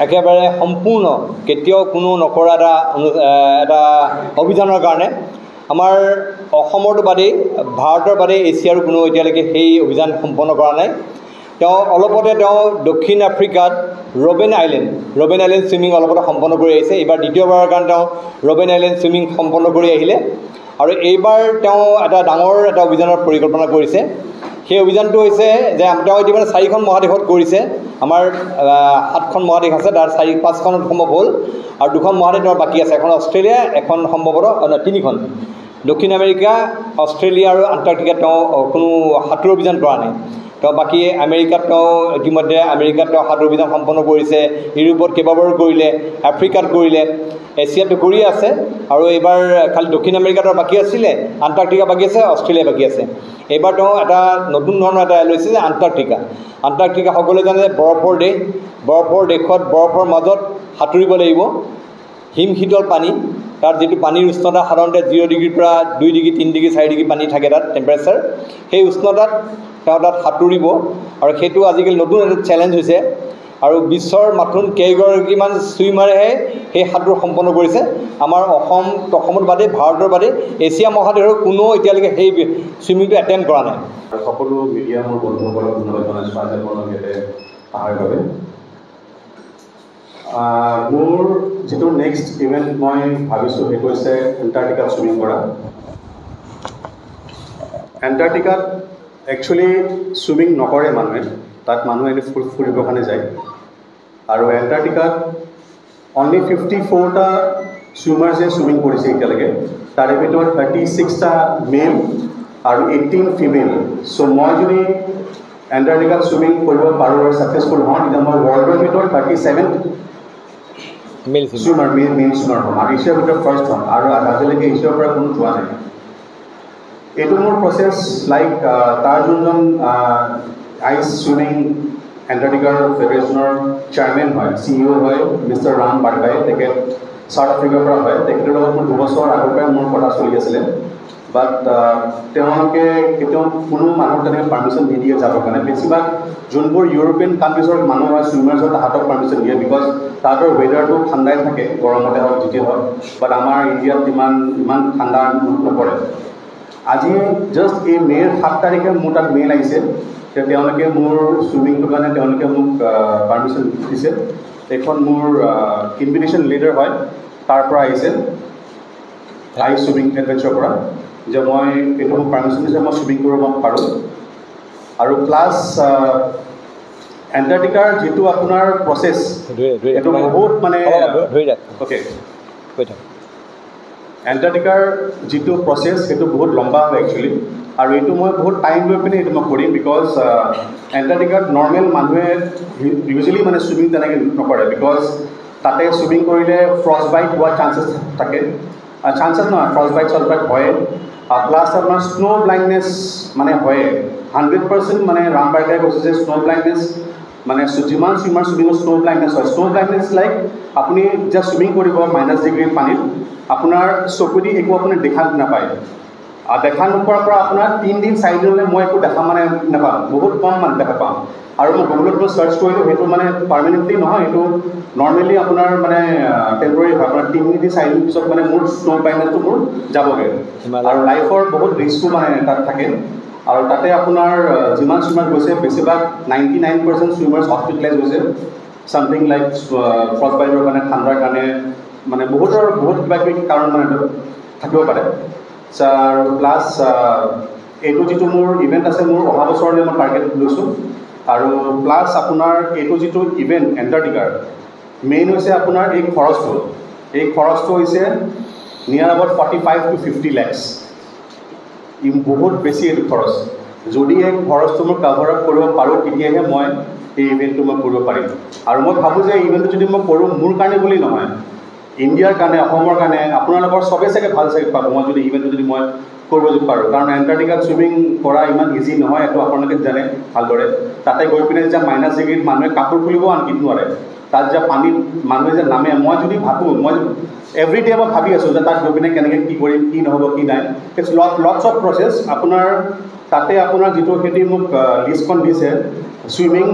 একেবাৰে সম্পূৰ্ণ কেতিয়াও কোনো নকৰা এটা অভিযানৰ কাৰণে আমাৰ অসমৰটো বাদেই ভাৰতৰ বাদেই এছিয়াৰ কোনো এতিয়ালৈকে সেই অভিযান সম্পন্ন কৰা নাই। তেওঁ অলপতে দক্ষিণ আফ্ৰিকাত ৰবেন আইলেণ্ড ছুইমিং অলপতে সম্পন্ন কৰি আহিছে। এইবাৰ দ্বিতীয়বাৰৰ কাৰণে তেওঁ ৰবেন আইলেণ্ড ছুইমিং সম্পন্ন কৰি আহিলে আৰু এইবাৰ তেওঁ এটা ডাঙৰ এটা অভিযানৰ পৰিকল্পনা কৰিছে। সেই অভিযানটো হৈছে যে তেওঁ ইতিমধ্যে 4খন মহাদেশত কৰিছে। আমাৰ 7খন মহাদেশ আছে, তাৰ 5খনত সম্ভৱ হ'ল আৰু 2খন মহাদেশ তেওঁৰ বাকী আছে। এখন অষ্ট্ৰেলিয়া, এখন সম্ভৱতঃ 3খন দক্ষিণ আমেৰিকা, অষ্ট্ৰেলিয়া আৰু আণ্টাৰ্কটিকাত তেওঁ কোনো সাঁতোৰ অভিযান কৰা নাই। তেওঁ বাকী আমেৰিকাত ইতিমধ্যে সাঁতোৰ অভিযান সম্পন্ন কৰিছে, ইউৰোপত কেইবাবাৰো কৰিলে, আফ্ৰিকাত কৰিলে, এছিয়াতো কৰি আছে আৰু এইবাৰ খালি দক্ষিণ আমেৰিকাত বাকী আছিলে, আণ্টাৰ্কটিকা বাকী আছে, অষ্ট্ৰেলিয়া বাকী আছে। এইবাৰ তেওঁ এটা নতুন ধৰণৰ এটা লৈছে যে আণ্টাৰ্কটিকা সকলোৱে জানে যে বৰফৰ দেশত বৰফৰ মাজত সাঁতুৰিব লাগিব। হিমশীতল পানী, তাত যিটো পানীৰ উষ্ণতা সাধাৰণতে 0 ডিগ্ৰীৰ পৰা 2 ডিগ্ৰী 3 ডিগ্ৰী 4 ডিগ্ৰী পানী থাকে তাত টেম্পাৰেচাৰ। সেই উষ্ণতাত তেওঁ তাত সাঁতুৰিব আৰু সেইটো আজিকালি নতুন এটা চেলেঞ্জ হৈছে আৰু বিশ্বৰ মাথোন কেইগৰাকীমান ছুইমাৰেহে সেই সাঁতোৰ সম্পন্ন কৰিছে। আমাৰ অসমত বাদেই ভাৰতৰ বাদেই এছিয়া মহাদেশৰ কোনো এতিয়ালৈকে সেই ছুইমিংটো এটেম্প কৰা নাই। সকলো মিডিয়া মোৰ বন্ধুসকলক ধন্যবাদ জনাইছোঁ আজি আপোনালোক ইয়াতে অহাৰ বাবে। মোৰ যিটো নেক্সট ইভেণ্ট মই ভাবিছোঁ সেইটো হৈছে এণ্টাৰ্কটিকাত ছুইমিং কৰা। এণ্টাৰ্কটিকাত একচুৱেলি ছুইমিং নকৰে মানুহে, তাত মানুহে এনে ফুৰিবৰ কাৰণে যায় আৰু এণ্টাৰ্কটিকাত অনলি 54টা ছুইমাৰ্ছে ছুইমিং কৰিছে এতিয়ালৈকে। তাৰে ভিতৰত 36টা মেল আৰু 18 ফিমেল। চ' মই যদি এণ্টাৰ্কটিকাত ছুইমিং কৰিব পাৰোঁ আৰু ছাকচেছফুল হওঁ, তেতিয়া মই ৱৰ্ল্ডৰ ভিতৰত 37th মেল ছুইমাৰ হ'ম আৰু এছিয়াৰ ভিতৰত ফাৰ্ষ্ট হ'ম আৰু আজিলৈকে এছিয়াৰ পৰা কোনো যোৱা নাই। এইটো মোৰ প্ৰচেছ লাইক তাৰ যোনজন আইচ ছুইমিং এণ্টাৰ্কটিকাৰ ফেডাৰেশ্যনৰ চেয়াৰমেন হয়, CEO হয় মিষ্টাৰ ৰাম বাৰ্গাই, তেখেত চাউথ আফ্ৰিকাৰ পৰা হয়। তেখেতৰ লগত মোৰ 2 বছৰ আগৰ পৰাই মোৰ কথা চলি আছিলে, বাট তেওঁলোকে কেতিয়াও কোনো মানুহক তেনেকৈ পাৰ্মিশ্যন নিদিয়ে যাবৰ কাৰণে। বেছিভাগ যোনবোৰ ইউৰোপিয়ান কাণ্ট্ৰিজৰ মানুহ হয় ছুইমাৰ্ছৰ তাহাঁতক পাৰ্মিশ্যন দিয়ে, বিকজ তাহাঁতৰ ৱেডাৰটো ঠাণ্ডাই থাকে, গৰমতে হওক যেতিয়া হওক, বাট আমাৰ ইণ্ডিয়াত ইমান ঠাণ্ডা নপৰে। আজি জাষ্ট এই মে'ৰ 7 তাৰিখে মোৰ তাত মেইল আহিছে, তেওঁলোকে মোৰ ছুইমিংটোৰ কাৰণে তেওঁলোকে মোক পাৰ্মিশ্যন দিছে। এইখন মোৰ ইনভিটেশ্যন লেটাৰ হয়, তাৰ পৰা আহিছে আইচ ছুইমিং এডভেঞ্চাৰৰ পৰা, যে মই এইটো মোক পাৰ্মিশ্যন দিছে মই ছুইমিং কৰিব পাৰোঁ। আৰু প্লাছ এণ্টাৰ্কটিকাৰ যিটো আপোনাৰ প্ৰচেছ এইটো বহুত মানে অ'কে, এণ্টাৰ্কটিকাৰ যিটো প্ৰচেছ সেইটো বহুত লম্বা হয় একচুৱেলি, আৰু এইটো মই বহুত টাইম লৈ পিনে এইটো মই কৰিম, বিকজ এণ্টাৰ্কটিকাত নৰ্মেল মানুহে ইউজুৱেলি মানে ছুইমিং তেনেকৈ নকৰে, বিকজ তাতে ছুইমিং কৰিলে ফ্ৰষ্ট বাইট হোৱাৰ চান্সেছ থাকে। চান্সেছ নহয়, ফ্ৰষ্ট বাইট হয়। প্লাছ আপোনাৰ স্ন' ব্লাইণ্ডনেছ মানে হয় 100%। মানে ৰাম বাৰ্গাই কৈছে যে স্ন' ব্লাইণ্ডনেছ মানে যিমান ছুইমিঙত স্ন' ব্লাইণ্ডনেছ হয়। স্ন' ব্লাইণ্ডনেছ লাইক আপুনি যেতিয়া ছুইমিং কৰিব -ডিগ্ৰীৰ পানীত, আপোনাৰ চকু দি একো আপুনি দেখা নাপায়। দেখা নোপোৱাৰ পৰা আপোনাৰ 3 দিন 4 দিনলৈ মই একো দেখা নাপাম, বহুত কম দেখা পাম। আৰু মই গুগলত চাৰ্চ কৰিলোঁ, সেইটো মানে পাৰ্মানেণ্টলি নহয়, সেইটো নৰ্মেলি আপোনাৰ মানে টেম্পৰেৰী হয়। আপোনাৰ 3 দিন 4 দিন পিছত মানে মোৰ স্ন' ব্লাইণ্ডনেছটো মোৰ যাবগৈ আৰু লাইফৰ বহুত ৰিস্কো মানে তাত থাকে। আৰু তাতে আপোনাৰ যিমান ছুইমাৰ গৈছে বেছিভাগ 99% ছুইমাৰ্ছ হস্পিটেলাইজ হৈছে, ছামথিং লাইক ফ্ৰষ্ট বাইটৰ কাৰণে, ঠাণ্ডাৰ কাৰণে, মানে বহুত কিবা কিবি কাৰণ মানে থাকিব পাৰে। আৰু প্লাছ এইটো যিটো মোৰ ইভেণ্ট আছে, মোৰ অহা বছৰলৈ মই টাৰ্গেট লৈছোঁ। আৰু প্লাছ আপোনাৰ এইটো যিটো ইভেণ্ট এণ্টাৰ্কটিকাৰ মেইন হৈছে আপোনাৰ এই খৰচটো হৈছে নিয়াৰ এবাউট 45 to 50 lakhs। বহুত বেছি এইটো খৰচ। যদি এই খৰচটো মই কাভাৰ আপ কৰিব পাৰোঁ, তেতিয়াহে মই এই ইভেণ্টটো মই কৰিব পাৰিম। আৰু মই ভাবোঁ যে এই ইভেণ্টটো যদি মই কৰোঁ, মোৰ কাৰণে বুলি নহয়, ইণ্ডিয়াৰ কাৰণে, অসমৰ কাৰণে, আপোনালোকৰ চবেই চাগে ভাল চাগে পাব মই যদি ইভেণ্টটো যদি মই কৰিব পাৰোঁ। কাৰণ এণ্টাৰ্কটিকাত ছুইমিং কৰা ইমান ইজি নহয়, এইটো আপোনালোকে জানে ভালদৰে। তাতে গৈ পিনে যেতিয়া -ডিগ্ৰীত মানুহে কাপোৰ খুলিব আনকি নোৱাৰে, তাত যে পানীত মানুহে যে নামে, মই যদি ভাবোঁ, মই এভৰিডে মই ভাবি আছোঁ যে তাত গৈ পিনে কেনেকৈ কি কৰিম, কি নহ'ব, কি নাই। It's lots of process. আপোনাৰ তাতে আপোনাৰ যিটো সিহঁতি মোক লিষ্টখন দিছে ছুইমিং,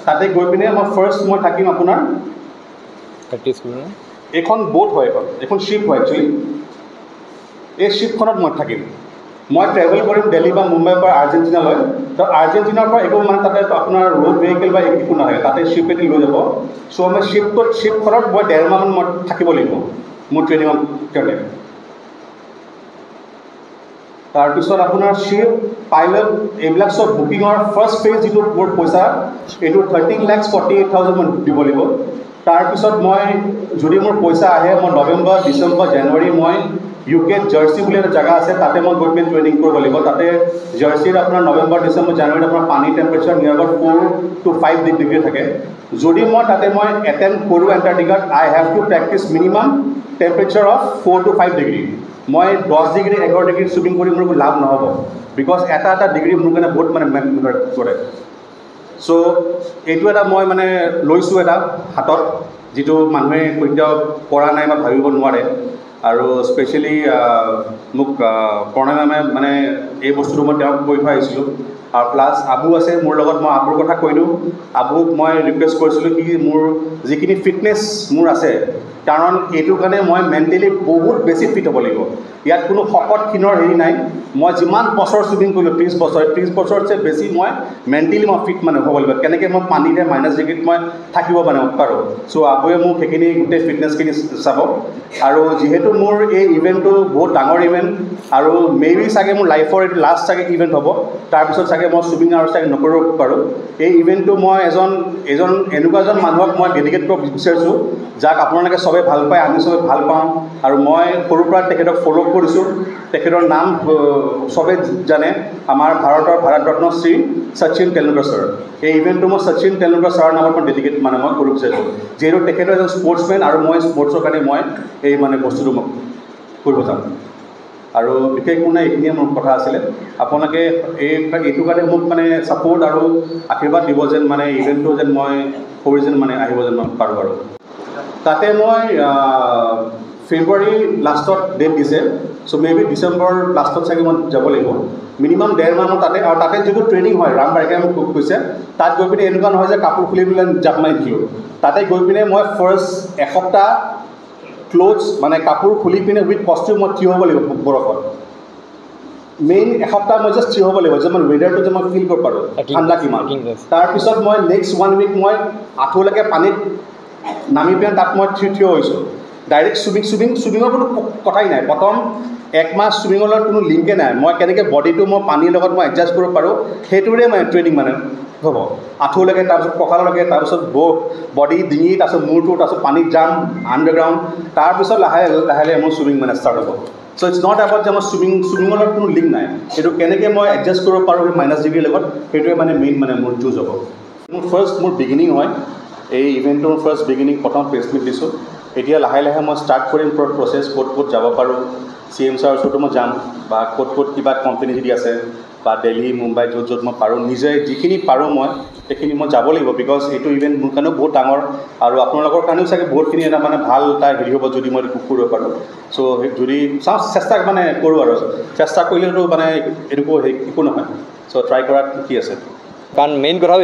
তাতে গৈ পিনে মই ফাৰ্ষ্ট মই থাকিম আপোনাৰ প্ৰেক্টিছ কৰিব এইখন বোট হয়, এখন শ্বিপ হয় একচুৱেলি। এই শ্বিপখনত মই থাকিম, মই ট্ৰেভেল কৰিম দিল্লী বা মুম্বাইৰ পৰা আৰ্জেণ্টিনালৈ। তো আৰ্জেণ্টিনাৰ পৰা একো মানে তাতে আপোনাৰ ৰোড ভেহিকেল বা একো নাহে, তাতে শ্বিপেদি লৈ যাব। চ' মই শ্বিপখনত মই 1.5 মাহমান মই থাকিব লাগিব মোৰ ট্ৰেইনিঙৰ কাৰণে। তাৰপিছত আপোনাৰ শ্বিপ, পাইলট এইবিলাক চব বুকিঙৰ ফাৰ্ষ্ট ফেজ যিটো মোৰ পইচা, এইটো 13,48,000 মই দিব লাগিব। তাৰপিছত মই যদি মোৰ পইচা আহে, মই নৱেম্বৰ, ডিচেম্বৰ, জানুৱাৰী মই UK জাৰ্চি বুলি এটা জেগা আছে, তাতে মই গৈ পিনে ট্ৰেইনিং কৰিব লাগিব। তাতে জাৰ্চিত আপোনাৰ নৱেম্বৰ, ডিচেম্বৰ, জানুৱাৰীত আপোনাৰ পানী টেম্পাৰেচাৰ নিয়াৰ এবাউট 4 to 5 ডিগ্ৰী থাকে। যদি মই তাতে মই এটেম্প কৰোঁ এণ্টাৰ্কটিকাত, I have to practice minimum temperature of 4 to 5 degree. মই 10 ডিগ্ৰী 11 ডিগ্ৰী ছুইমিং কৰি মোৰ লাভ নহ'ব, বিকজ এটা ডিগ্ৰী মোৰ কাৰণে বহুত মানে মেটাৰ কৰে। চ' এইটো এটা মই মানে লৈছোঁ এটা হাতত, যিটো মানুহে কেতিয়াও কৰা নাই বা ভাবিব নোৱাৰে। আৰু স্পেচিয়েলি মোক প্ৰণয় মেমে মানে এই বস্তুটো মই তেওঁক কৈ থৈ আহিছিলোঁ। আৰু প্লাছ আবু আছে মোৰ লগত, মই আবুৰ কথা কৈ দিওঁ। আবুক মই ৰিকুৱেষ্ট কৰিছিলোঁ কি মোৰ যিখিনি ফিটনেছ মোৰ আছে, কাৰণ এইটোৰ কাৰণে মই মেণ্টেলি বহুত বেছি ফিট হ'ব লাগিব। ইয়াত কোনো শকত ক্ষীণৰ হেৰি নাই। মই যিমান বছৰ ছুইমিং কৰিলোঁ, 30 বছৰতছে বেছি মই মেণ্টেলি মই ফিট মানে হ'ব লাগিব। কেনেকৈ মই পানীতে মাইনাছ ডিগ্ৰীত মই থাকিব মানে পাৰোঁ। চ' আবুৱে মোক সেইখিনি গোটেই ফিটনেছখিনি চাব। আৰু যিহেতু মোৰ এই ইভেণ্টটো বহুত ডাঙৰ ইভেণ্ট, আৰু মেবি চাগে মোৰ লাইফৰ এইটো লাষ্ট চাগে ইভেণ্ট হ'ব। তাৰপিছত চাগে মই ছুইমিং আৰু চাগে নকৰিব পাৰোঁ। এই ইভেণ্টটো মই এনেকুৱা এজন মানুহক মই ডেডিকেট কৰিব বিচাৰিছোঁ, যাক আপোনালোকে চবেই ভাল পায়, আমি চবেই ভাল পাওঁ। আৰু মই সৰুৰ পৰা তেখেতক ফ'ল' কৰিছোঁ। তেখেতৰ নাম চবেই জানে, আমাৰ ভাৰতৰত্ন শ্ৰী শচীন তেণ্ডুলকাৰ ছাৰ। এই ইভেণ্টটো মই শচীন তেণ্ডুলকাৰ ছাৰৰ নামত মই ডেডিকেট মানে মই কৰিব বিচাৰিছোঁ, যিহেতু তেখেতৰ এজন স্পৰ্টছমেন আৰু মই স্পৰ্টছৰ কাৰণে মই এই মানে বস্তুটো মই কৰিব যাম। আৰু বিশেষ কোনো এইখিনিয়ে মোৰ কথা আছিলে। আপোনালোকে এইটো কাৰণে মোক মানে ছাপোৰ্ট আৰু আশীৰ্বাদ দিব, যেন মানে ইভেণ্টটো যেন মই কৰি যেন মানে আহিব যেন মই পাৰোঁ। আৰু তাতে মই ফেব্ৰুৱাৰী লাষ্টত ডেট দিছে, চ' মেবি ডিচেম্বৰ লাষ্টত চাগে মই যাব লাগিব। মিনিমাম 1.5 মাহ মই তাতে, আৰু তাতে যিটো ট্ৰেইনিং হয়, ৰাম বাৰিকাই মোক কৈছে, তাত গৈ পিনে এনেকুৱা নহয় যে কাপোৰ খুলি পেলাই জাপ মাৰি দিলোঁ। তাতে গৈ পিনে মই ফাৰ্ষ্ট এসপ্তাহ ক্লথছ মানে কাপোৰ খুলি পিনে উইথ কষ্টিউম মই থিয় হ'ব লাগিব বৰফত। মেইন এসপ্তাহ মই জাষ্ট থিয় হ'ব লাগিব, যে মই ৱেডাৰটো যে মই ফিল কৰিব পাৰোঁ ঠাণ্ডা কিমান। তাৰপিছত মই নেক্সট 1 উইক মই আঁঠুলৈকে পানীত নামি পিনে তাত মই থিয় হৈছোঁ। ডাইৰেক্ট ছুইমিঙৰ কোনো কথাই নাই। প্ৰথম 1 মাহ ছুইমিঙৰ লগত কোনো লিংকে নাই। মই কেনেকৈ বডিটো মই পানীৰ লগত মই এডজাষ্ট কৰিব পাৰোঁ, সেইটোৰে মানে ট্ৰেইনিং মানে হ'ব। আঁঠুলৈকে, তাৰপিছত কঁকাললৈকে, তাৰপিছত বডি, ডিঙি, তাৰপিছত মূৰটো, তাৰপিছত পানীত যাম আণ্ডাৰগ্ৰাউণ্ড। তাৰপিছত লাহে লাহে মোৰ ছুইমিং মানে ষ্টাৰ্ট হ'ব। চ' ইটছ নট এবাউট যে মই ছুইমিঙৰ লগত কোনো লিংক নাই। সেইটো কেনেকৈ মই এডজাষ্ট কৰিব পাৰোঁ সেই মাইনাছ ডিগ্ৰীৰ লগত, সেইটোৱে মানে মেইন মানে মোৰ যুঁজ হ'ব। মোৰ বিগিনিং হয় এই ইভেণ্টটোৰ ফাৰ্ষ্ট বিগিনিং। প্ৰথম প্ৰেছ মিট দিছোঁ। এতিয়া লাহে লাহে মই ষ্টাৰ্ট কৰিম প্ৰচেছ, ক'ত যাব পাৰোঁ। CM ছাৰৰ ওচৰতো মই যাম, বা ক'ত কিবা কোম্পানী যদি আছে, বা দিল্লী, মুম্বাই, য'ত মই পাৰোঁ, নিজে যিখিনি পাৰোঁ মই সেইখিনি মই যাব লাগিব। বিকজ এইটো ইভেণ্ট মোৰ কাৰণেও বহুত ডাঙৰ, আৰু আপোনালোকৰ কাৰণেও চাগে বহুতখিনি এটা মানে ভাল এটা হেৰি হ'ব যদি মই কৰিব পাৰোঁ। চ' যদি চেষ্টা মানে কৰোঁ, আৰু চেষ্টা কৰিলেতো মানে এনেকুৱা একো নহয়। চ' ট্ৰাই কৰাত কি আছে। কাৰণ মেইন কথা হ'ল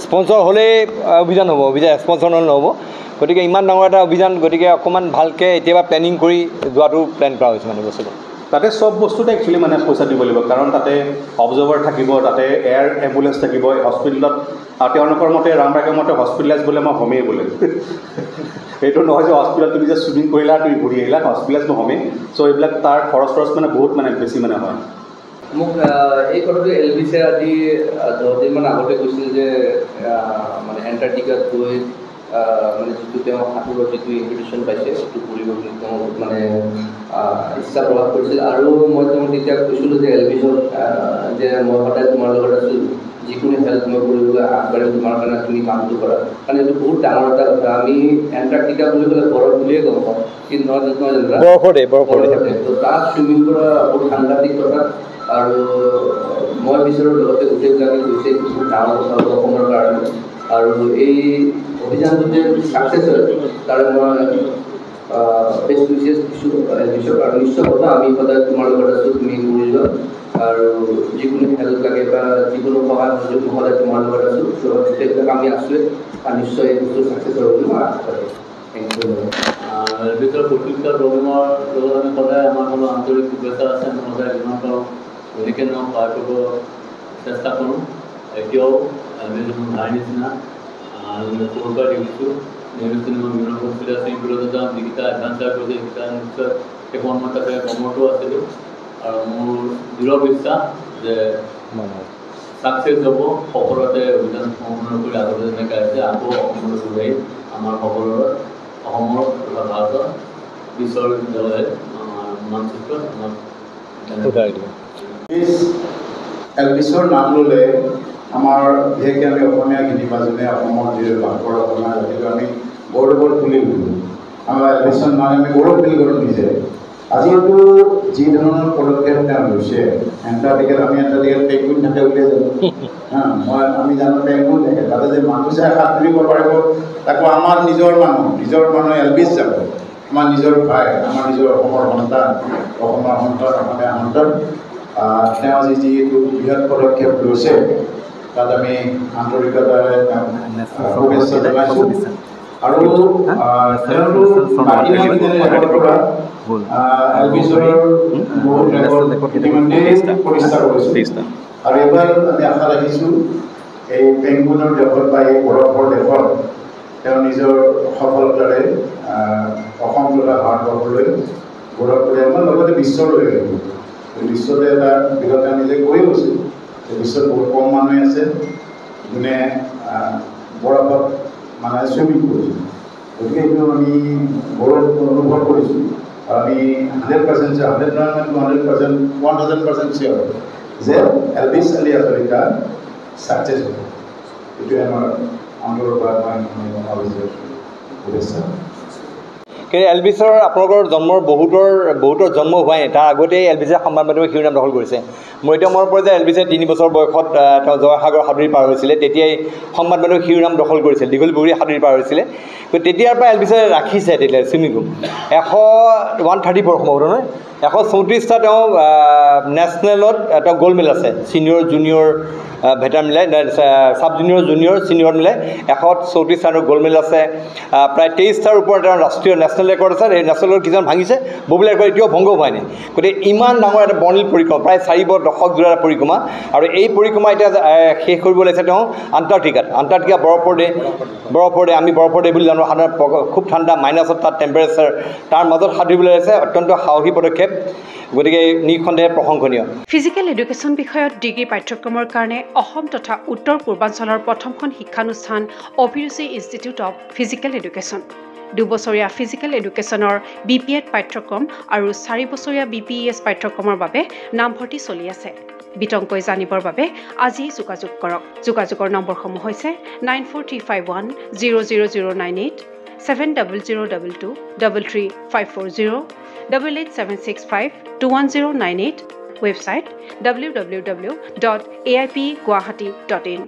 স্পনচৰ হ'লেই অভিযান হ'ব, স্পনচৰ নহ'লে নহ'ব। গতিকে ইমান ডাঙৰ এটা অভিযান, গতিকে অকণমান ভালকৈ এতিয়াবা প্লেনিং কৰি যোৱাটো প্লেন কৰা হৈছে মানে বস্তুটো। তাতে চব বস্তুতে একচুৱেলি মানে পইচা দিব লাগিব, কাৰণ তাতে অবজাৰ্ভাৰ থাকিব, তাতে এয়াৰ এম্বুলেঞ্চ থাকিব হস্পিটেলত। আৰু তেওঁলোকৰ মতে, ৰাম বাৰিকাৰ মতে হস্পিটেলাইজ বোলে মই হ'মেই বোলে। এইটো নহয় যে হস্পিটেলত তুমি যে ছুইমিং কৰিলা তুমি ঘূৰি আহিলা, হস্পিটেলাইজ মই হ'মেই। চ' এইবিলাক তাৰ খৰচ মানে বহুত মানে বেছি মানে হয়। মোক এই কথাটো LBC আজি 10 দিনমান আগতে কৈছিল যে মানে এণ্টাৰ্কটিকাত গৈ মানে যিটো তেওঁ সাঁতোৰৰ যিটো ইনভিটেশ্যন পাইছে সেইটো কৰিব বুলি তেওঁ মানে ইচ্ছা প্ৰকাশ কৰিছিল। আৰু মই তেওঁক তেতিয়া কৈছিলোঁ যে LBCত যে মই সদায় তোমাৰ লগত আছোঁ, যিকোনো হেল্প মই কৰিবলৈ আগবাঢ়িম তোমাৰ কাৰণে, তুমি কামটো কৰা। কাৰণ এইটো বহুত ডাঙৰ এটা কথা। আমি এণ্টাৰ্কটিকা বুলি ক'লে বৰফ বুলিয়ে গম পাওঁ, কিন্তু বৰফতে তো তাত ছুইমিং কৰা বহুত সাংঘাতিক কথা। আৰু মই বিচাৰোঁ লগতে গোটেইবিলাকে গৈছে, বহুত ডাঙৰ কথা হ'ব অসমৰ কাৰণে। আৰু এই অভিযানটো যে ছাকচেছ হয় তাৰে মই বেষ্ট উইচেছ দিছোঁ LBCক। আৰু নিশ্চয় কথা আমি সদায় তোমাৰ লগত আছোঁ, তুমি কৰি যোৱা। আৰু যিকোনো হেল্প লাগে বা যিকোনো সহায় সহযোগ সদায় তোমাৰ লগত আছোঁ। চ' গোটেইবিলাক আমি আছোঁৱে, আৰু নিশ্চয় এই বস্তু ছাকচেছ হ'ব বুলি মই আশা কৰোঁ। এলবিছৰ প্ৰতিষ্ঠা প্ৰগ্ৰেমৰ লগত আমি সদায় আমাৰ কোনো আন্তৰিক শুভেচ্ছা আছে। আমি সদায় যিমান পাৰোঁ যেনেকৈ নহওক সহায় কৰিব চেষ্টা কৰোঁ। এতিয়াও এলবিছ ভাই নিচিনা সৰুৰ পৰা দেখিছোঁ নিৰ্বাচনী মই বিভিন্ন বস্তুত আছে এইবোৰত যাওঁ যিকেইটা এডভান্সাৰ কৰিছে সেইকেইটা নিশ্চয় সেই সময়ত তাতে কৰ্মটো আছিলোঁ। আৰু মোৰ দৃঢ় বিশ্বাস যে ছাকচেছ হ'ব, সফলতে অভিযান সম্পূৰ্ণ কৰি আগতে যেনেকৈ আছে আকৌ অসমলৈ ঘূৰাই আমাৰ সকলোৰে অসমৰ তথা ভাৰতৰ বিশ্ববিদ্যালয় মানচিত্ৰত আমাক এলবিছৰ নাম ল'লে আমাৰ বিশেষকৈ আমি অসমীয়াখিনি বা যোনে অসমৰ যি বাস কৰা অসমীয়া জাতিটো আমি গৌৰৱত তুলি দিলোঁ। আমাৰ এলবিছৰ নাম আমি গৌৰৱ ফিল কৰোঁ নিজে। আজিতো যি ধৰণৰ পদক্ষেপ তেওঁ লৈছে, এণ্টাৰ্কটিকাত আমি এণ্টাৰ্কটিকাত পেংগুইন থাকে বুলিয়ে জানো। আমি জানো পেংগুইন থাকে, তাতে যে মানুহ চাই হাত তুলিব পাৰিব, তাকো আমাৰ নিজৰ মানুহ এলবিছ যাব, আমাৰ নিজৰ ভাই, আমাৰ নিজৰ অসমৰ সন্তান, অসমীয়া সন্তান। তেওঁ আজি যিটো বৃহৎ পদক্ষেপ লৈছে তাত আমি আন্তৰিকতাৰে শুভেচ্ছা জনাইছোঁ। আৰু এলবিছৰ বহুত ৰেকৰ্ড ইতিমধ্যে প্ৰতিষ্ঠা কৰিছোঁ। আৰু এইবাৰ আমি আশা ৰাখিছোঁ এই পেংগুইনৰ দেশত বা এই বৰফৰ দেশত তেওঁ নিজৰ সফলতাৰে অসম তথা ভাৰতবৰ্ষলৈ গৌৰৱ কৰি আমাৰ লগতে বিশ্বলৈ আহিব। বিশ্বতে এটা বিগত আমি যে কৈ গৈছোঁ যে বিশ্বত বহুত কম মানুহে আছে যোনে বৰফত মানে চুইমিং কৰিছোঁ। গতিকে এইটো আমি গৌৰৱ অনুভৱ কৰিছোঁ। আৰু আমি 100% 1000% চিয়'ৰ যে এলবিছ আলি হাজৰিকা ছাকচেছ হ'ব। এইটোৱে আমাৰ অন্তৰৰ পৰা মই ভাবিছোঁ শুভেচ্ছা। এলবিছৰ আপোনালোকৰ জন্মৰ বহুতৰ জন্ম হোৱাই নাই, তাৰ আগতেই এলবিছে সংবাদ মাধ্যমৰ শিৰোনাম দখল কৰিছে। মোৰ এতিয়া মনত পৰে যে এলবিছে 3 বছৰ বয়সত তেওঁ জয়সাগৰ সাঁতুৰি পাৰ হৈছিলে, তেতিয়াই সংবাদ মাধ্যমৰ শিৰোনাম দখল কৰিছিল, দীঘলীপুখুৰী সাঁতুৰি পাৰ হৈছিলে। গতিকে তেতিয়াৰ পৰা এলবিছে ৰাখিছে তেতিয়া চুইমিং পুল 134 সম্ভৱত নহয় 134টা তেওঁ নেশ্যনেলত তেওঁ গ'ল্ড মেডেল আছে, ছিনিয়ৰ জুনিয়ৰ ভেটাৰ মিলাই, ছাব জুনিয়ৰ জুনিয়ৰ ছিনিয়ৰ মিলাই 134টা গ'ল্ড মেডেল আছে। প্ৰায় 23টাৰ ওপৰত তেওঁ ৰাষ্ট্ৰীয় নেশ্যনেল ৰেকৰ্ড আছে। এই নেশ্যনেল ৰেকৰ্ড কিছুমান ভাঙিছে, বহুবিলাক ৰেকৰ্ড এতিয়াও ভংগ হোৱাই নাই। গতিকে ইমান ডাঙৰ এটা বৰ্ণিল পৰিক্ৰমা, প্ৰায় 4 দশক জোৰা এটা পৰিক্ৰমা, আৰু এই পৰিক্ৰমা এতিয়া শেষ কৰিব লাগিছে তেওঁ আণ্টাৰ্কটিকা বৰফৰ ডে আমি বৰফৰ ডে বুলি জানো। সাধাৰণ খুব ঠাণ্ডা, মাইনাছত তাত টেম্পাৰেচাৰ, তাৰ মাজত সাঁতুৰিবলৈ আছে অত্যন্ত সাহসী পদক্ষেপ। গতিকে নিঃসন্দেহে প্ৰশংসনীয়। ফিজিকেল এডুকেশ্যন বিষয়ত ডিগ্ৰী পাঠ্যক্ৰমৰ কাৰণে অসম তথা উত্তৰ পূৰ্বাঞ্চলৰ প্ৰথমখন শিক্ষানুষ্ঠান অভিৰুচি ইনষ্টিটিউট অৱ ফিজিকেল এডুকেশ্যন। 2 বছৰীয়া ফিজিকেল এডুকেশ্যনৰ BPEd পাঠ্যক্ৰম আৰু 4 বছৰীয়া BPES পাঠ্যক্ৰমৰ বাবে নামভৰ্তি চলি আছে। বিতংকৈ জানিবৰ বাবে আজিয়েই যোগাযোগ কৰক। যোগাযোগৰ নম্বৰসমূহ হৈছে 9435100098, 7002 33540, 88765210998, ৱেবছাইট www.aipguwahati.in।